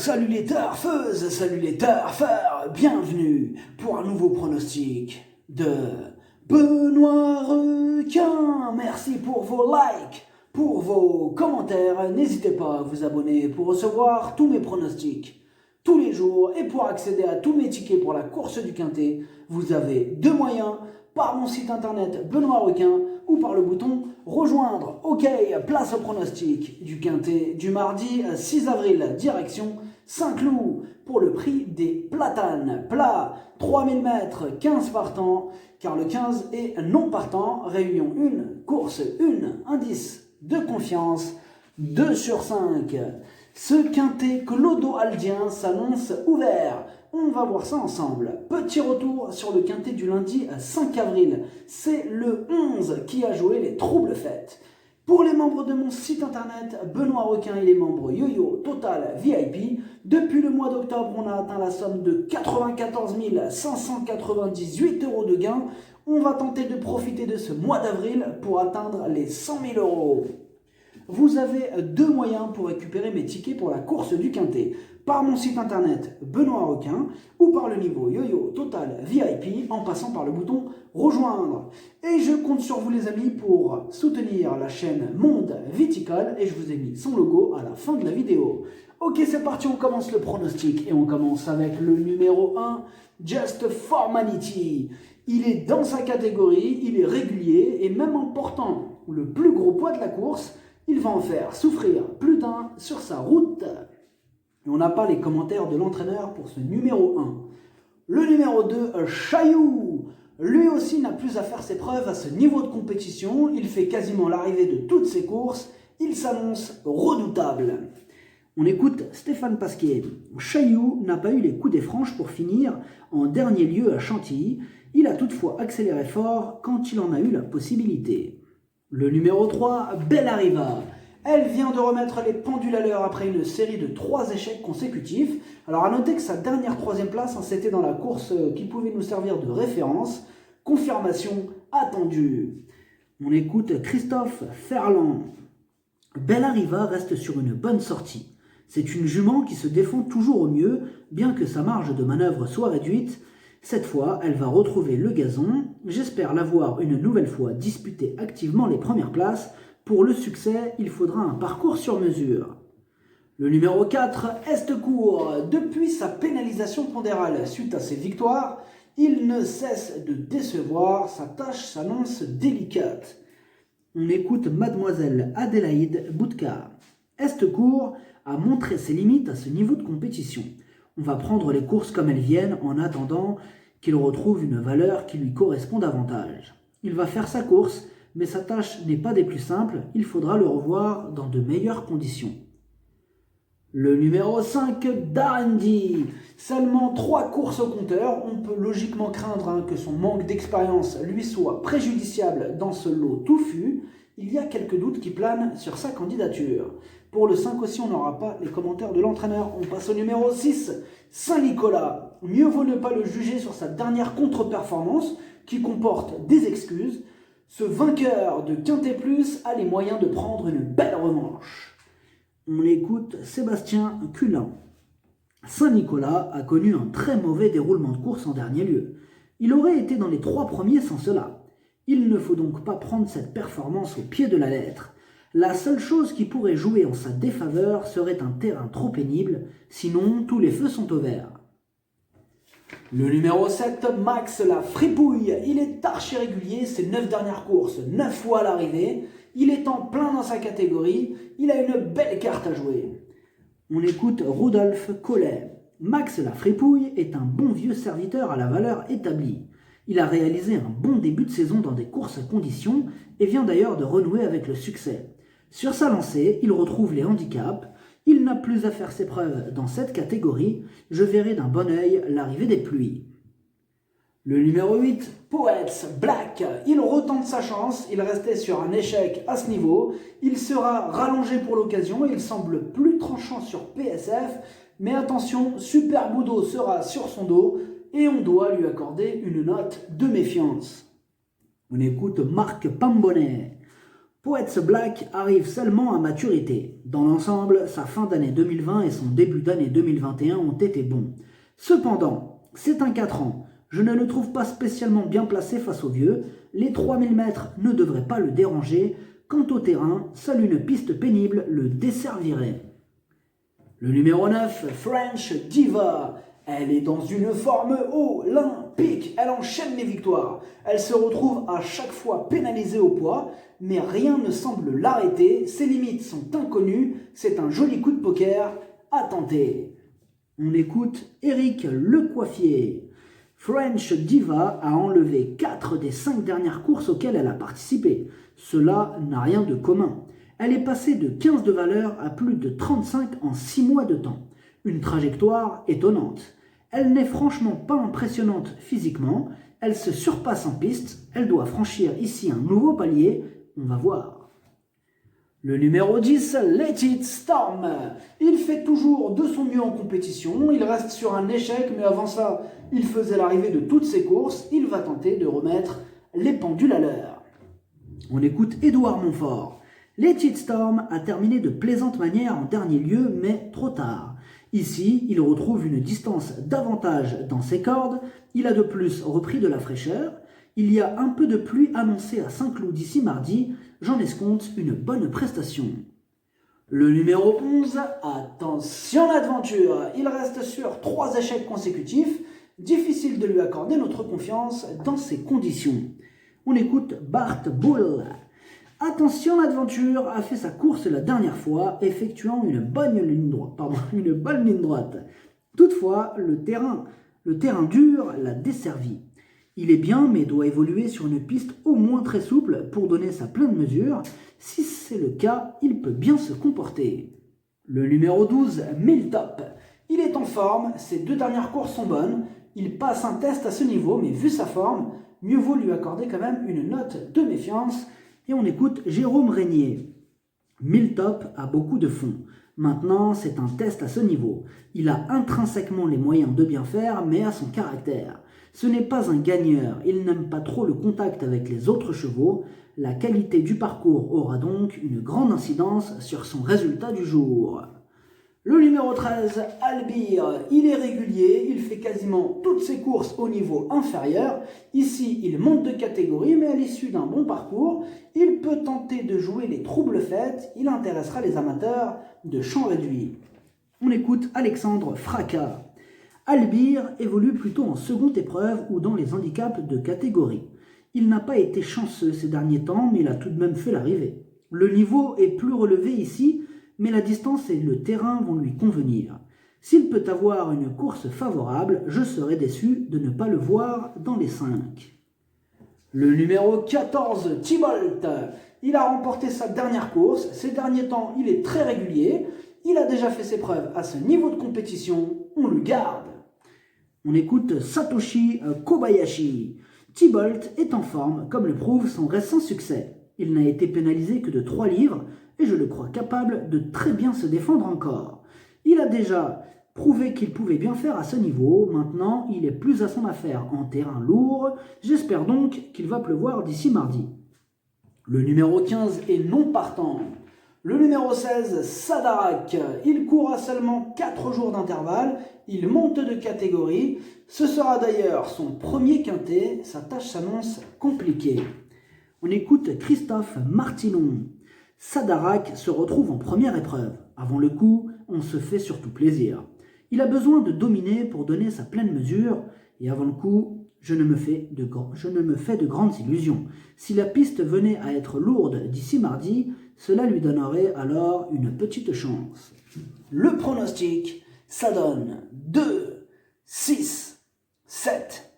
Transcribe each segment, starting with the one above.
salut les turfeuses, salut les turfeurs, bienvenue pour un nouveau pronostic de Benoît Requin. Merci pour vos likes, pour vos commentaires, n'hésitez pas à vous abonner pour recevoir tous mes pronostics tous les jours et pour accéder à tous mes tickets pour la course du Quintet, vous avez deux moyens, par mon site internet Benoît Requin ou par le bouton rejoindre. Ok, place au pronostic du Quintet du mardi 6 avril, direction Saint-Cloud pour le prix des platanes. Plat 3000 mètres, 15 partants, car le 15 est non partant. Réunion 1, course 1, indice de confiance 2 sur 5. Ce Quintet clodoaldien s'annonce ouvert. On va voir ça ensemble. Petit retour sur le Quintet du lundi 5 avril. C'est le 11 qui a joué les troubles fêtes. Pour les membres de mon site internet, Benoît Requin et les membres Yo-Yo Total VIP, depuis le mois d'octobre, on a atteint la somme de 94 598 € de gains. On va tenter de profiter de ce mois d'avril pour atteindre les 100 000 €. Vous avez deux moyens pour récupérer mes tickets pour la course du Quintet. Par mon site internet Benoît Requin ou par le niveau Yo-Yo Total VIP en passant par le bouton rejoindre. Et je compte sur vous les amis pour soutenir la chaîne Monde Viticole et je vous ai mis son logo à la fin de la vidéo. Ok, c'est parti, on commence le pronostic et on commence avec le numéro 1, Just Formality. Il est dans sa catégorie, il est régulier et même en portant le plus gros poids de la course, il va en faire souffrir plus d'un sur sa route. Et on n'a pas les commentaires de l'entraîneur pour ce numéro 1. Le numéro 2, Chaillou. Lui aussi n'a plus à faire ses preuves à ce niveau de compétition. Il fait quasiment l'arrivée de toutes ses courses. Il s'annonce redoutable. On écoute Stéphane Pasquier. Chaillou n'a pas eu les coups des franches pour finir en dernier lieu à Chantilly. Il a toutefois accéléré fort quand il en a eu la possibilité. Le numéro 3, Bellariva. Elle vient de remettre les pendules à l'heure après une série de 3 échecs consécutifs. Alors à noter que sa dernière 3e place, c'était dans la course qui pouvait nous servir de référence. Confirmation attendue. On écoute Christophe Ferland. Bellariva reste sur une bonne sortie. C'est une jument qui se défend toujours au mieux, bien que sa marge de manœuvre soit réduite. Cette fois, elle va retrouver le gazon. J'espère la voir une nouvelle fois disputer activement les premières places. Pour le succès, il faudra un parcours sur mesure. Le numéro 4, Estecourt. Depuis sa pénalisation pondérale suite à ses victoires, il ne cesse de décevoir. Sa tâche s'annonce délicate. On écoute Mademoiselle Adélaïde Boudka. Estecourt a montré ses limites à ce niveau de compétition. On va prendre les courses comme elles viennent en attendant qu'il retrouve une valeur qui lui correspond davantage. Il va faire sa course, mais sa tâche n'est pas des plus simples, il faudra le revoir dans de meilleures conditions. Le numéro 5, Dandy. Seulement 3 courses au compteur, on peut logiquement craindre que son manque d'expérience lui soit préjudiciable dans ce lot touffu. Il y a quelques doutes qui planent sur sa candidature. Pour le 5 aussi, on n'aura pas les commentaires de l'entraîneur. On passe au numéro 6, Saint-Nicolas. Mieux vaut ne pas le juger sur sa dernière contre-performance qui comporte des excuses. Ce vainqueur de Quintet Plus a les moyens de prendre une belle revanche. On écoute Sébastien Culin. Saint-Nicolas a connu un très mauvais déroulement de course en dernier lieu. Il aurait été dans les 3 premiers sans cela. Il ne faut donc pas prendre cette performance au pied de la lettre. La seule chose qui pourrait jouer en sa défaveur serait un terrain trop pénible, sinon tous les feux sont au vert. Le numéro 7, Max la Fripouille. Il est archi régulier, ses 9 dernières courses, 9 fois à l'arrivée. Il est en plein dans sa catégorie, il a une belle carte à jouer. On écoute Rodolphe Collet. Max la Fripouille est un bon vieux serviteur à la valeur établie. Il a réalisé un bon début de saison dans des courses à conditions et vient d'ailleurs de renouer avec le succès. Sur sa lancée, il retrouve les handicaps. Il n'a plus à faire ses preuves dans cette catégorie. Je verrai d'un bon œil l'arrivée des pluies. Le numéro 8, Poets Black. Il retente sa chance. Il restait sur un échec à ce niveau. Il sera rallongé pour l'occasion et il semble plus tranchant sur PSF. Mais attention, Super Boudo sera sur son dos et on doit lui accorder une note de méfiance. On écoute Marc Pambonnet. Poets Black arrive seulement à maturité. Dans l'ensemble, sa fin d'année 2020 et son début d'année 2021 ont été bons. Cependant, c'est un 4 ans. Je ne le trouve pas spécialement bien placé face aux vieux. Les 3000 mètres ne devraient pas le déranger. Quant au terrain, seule une piste pénible le desservirait. Le numéro 9, French Diva. Elle est dans une forme olympique. Elle enchaîne les victoires. Elle se retrouve à chaque fois pénalisée au poids, mais rien ne semble l'arrêter. Ses limites sont inconnues. C'est un joli coup de poker à tenter. On écoute Eric Lecoiffier. French Diva a enlevé 4 des 5 dernières courses auxquelles elle a participé. Cela n'a rien de commun. Elle est passée de 15 de valeur à plus de 35 en 6 mois de temps. Une trajectoire étonnante. Elle n'est franchement pas impressionnante physiquement. Elle se surpasse en piste. Elle doit franchir ici un nouveau palier. On va voir. Le numéro 10, Let It Storm. Il fait toujours de son mieux en compétition. Il reste sur un échec, mais avant ça, il faisait l'arrivée de toutes ses courses. Il va tenter de remettre les pendules à l'heure. On écoute Édouard Montfort. Let It Storm a terminé de plaisante manière en dernier lieu, mais trop tard. Ici, il retrouve une distance d'avantage dans ses cordes. Il a de plus repris de la fraîcheur. Il y a un peu de pluie annoncée à Saint-Cloud d'ici mardi. J'en escompte une bonne prestation. Le numéro 11, attention l'aventure. Il reste sur 3 échecs consécutifs. Difficile de lui accorder notre confiance dans ces conditions. On écoute Bart Bull. Attention l'aventure a fait sa course la dernière fois, effectuant une bonne ligne droite. Toutefois, le terrain dur l'a desservi. Il est bien, mais doit évoluer sur une piste au moins très souple pour donner sa pleine mesure. Si c'est le cas, il peut bien se comporter. Le numéro 12, Miltop. Il est en forme, ses 2 dernières courses sont bonnes. Il passe un test à ce niveau, mais vu sa forme, mieux vaut lui accorder quand même une note de méfiance. Et on écoute Jérôme Régnier. Miltop a beaucoup de fond. Maintenant, c'est un test à ce niveau. Il a intrinsèquement les moyens de bien faire, mais à son caractère. Ce n'est pas un gagneur, il n'aime pas trop le contact avec les autres chevaux. La qualité du parcours aura donc une grande incidence sur son résultat du jour. Le numéro 13, Albir, il est régulier, il fait quasiment toutes ses courses au niveau inférieur. Ici, il monte de catégorie, mais à l'issue d'un bon parcours, il peut tenter de jouer les troubles fêtes. Il intéressera les amateurs de champ réduit. On écoute Alexandre Fracas. Albir évolue plutôt en seconde épreuve ou dans les handicaps de catégorie. Il n'a pas été chanceux ces derniers temps, mais il a tout de même fait l'arrivée. Le niveau est plus relevé ici, mais la distance et le terrain vont lui convenir. S'il peut avoir une course favorable, je serais déçu de ne pas le voir dans les 5. Le numéro 14, Thibault. Il a remporté sa dernière course. Ces derniers temps, il est très régulier. Il a déjà fait ses preuves à ce niveau de compétition. On le garde. On écoute Satoshi Kobayashi. Thibault est en forme, comme le prouve son récent succès. Il n'a été pénalisé que de 3 livres et je le crois capable de très bien se défendre encore. Il a déjà prouvé qu'il pouvait bien faire à ce niveau. Maintenant, il est plus à son affaire en terrain lourd. J'espère donc qu'il va pleuvoir d'ici mardi. Le numéro 15 est non partant. Le numéro 16, Sadarak. Il court à seulement 4 jours d'intervalle. Il monte de catégorie. Ce sera d'ailleurs son premier quintet. Sa tâche s'annonce compliquée. On écoute Christophe Martinon. Sadarak se retrouve en première épreuve. Avant le coup, on se fait surtout plaisir. Il a besoin de dominer pour donner sa pleine mesure. Et avant le coup, je ne me fais de grandes illusions. Si la piste venait à être lourde d'ici mardi, cela lui donnerait alors une petite chance. Le pronostic, ça donne 2, 6, 7,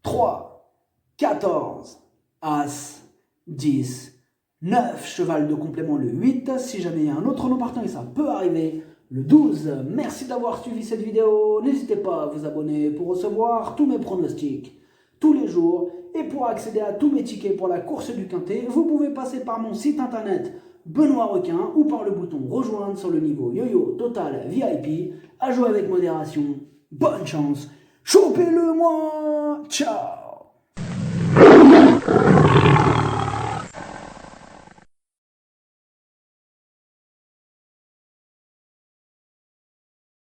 3, 14, As, 10, 9, cheval de complément le 8, si jamais il y a un autre non partant et ça peut arriver, le 12. Merci d'avoir suivi cette vidéo, n'hésitez pas à vous abonner pour recevoir tous mes pronostics tous les jours et pour accéder à tous mes tickets pour la course du quintet, vous pouvez passer par mon site internet Benoît Requin ou par le bouton rejoindre sur le niveau Yo-Yo Total VIP. À jouer avec modération, bonne chance, chopez-le moi, ciao.